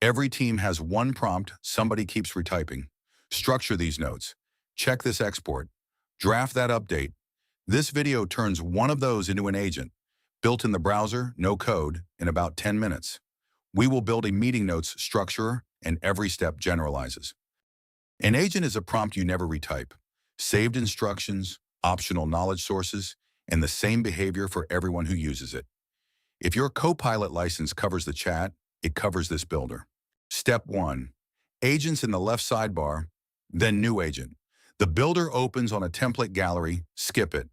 Every team has one prompt somebody keeps retyping. Structure these notes. Check this export. Draft that update. This video turns one of those into an agent. Built in the browser, no code, in about 10 minutes. We will build a meeting notes structure and every step generalizes. An agent is a prompt you never retype. Saved instructions, optional knowledge sources, and the same behavior for everyone who uses it. If your Copilot license covers the chat, it covers this builder. Step 1. Agents in the left sidebar, then New Agent. The builder opens on a template gallery, skip it.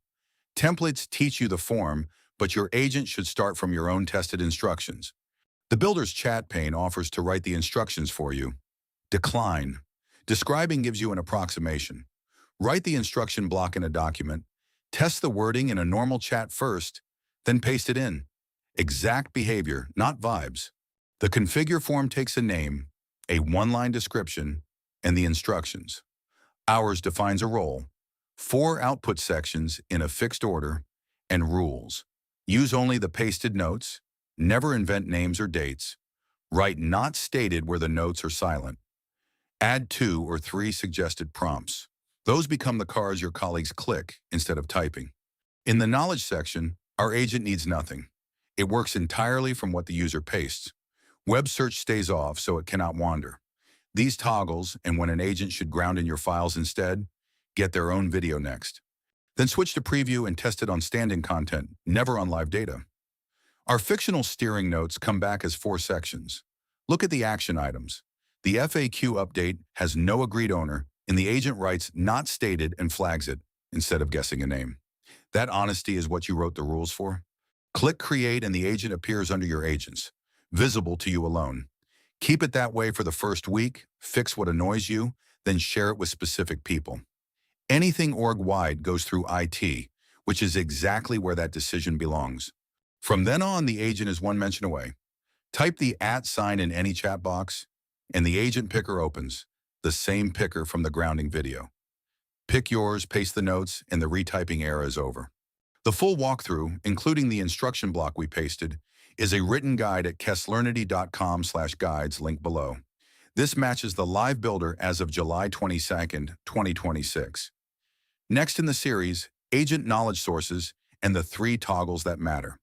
Templates teach you the form, but your agent should start from your own tested instructions. The builder's chat pane offers to write the instructions for you. Decline. Describing gives you an approximation. Write the instruction block in a document. Test the wording in a normal chat first, then paste it in. Exact behavior, not vibes. The configure form takes a name, a one-line description, and the instructions. Hours defines a role, 4 output sections in a fixed order, and rules. Use only the pasted notes, never invent names or dates. Write not stated where the notes are silent. Add 2 or 3 suggested prompts. Those become the cars your colleagues click instead of typing. In the knowledge section, our agent needs nothing. It works entirely from what the user pastes. Web search stays off so it cannot wander. These toggles, and when an agent should ground in your files instead, get their own video next. Then switch to preview and test it on standing content, never on live data. Our fictional steering notes come back as 4 sections. Look at the action items. The FAQ update has no agreed owner, and the agent writes not stated and flags it instead of guessing a name. That honesty is what you wrote the rules for. Click Create and the agent appears under your agents, visible to you alone. Keep it that way for the first week, fix what annoys you, then share it with specific people. Anything org-wide goes through IT, which is exactly where that decision belongs. From then on, the agent is one mention away. Type the @ sign in any chat box, and the agent picker opens, the same picker from the grounding video. Pick yours, paste the notes, and the retyping era is over. The full walkthrough, including the instruction block we pasted, is a written guide at kesslearnity.com/guides, link below. This matches the live builder as of July 22nd, 2026. Next in the series, agent knowledge sources and the 3 toggles that matter.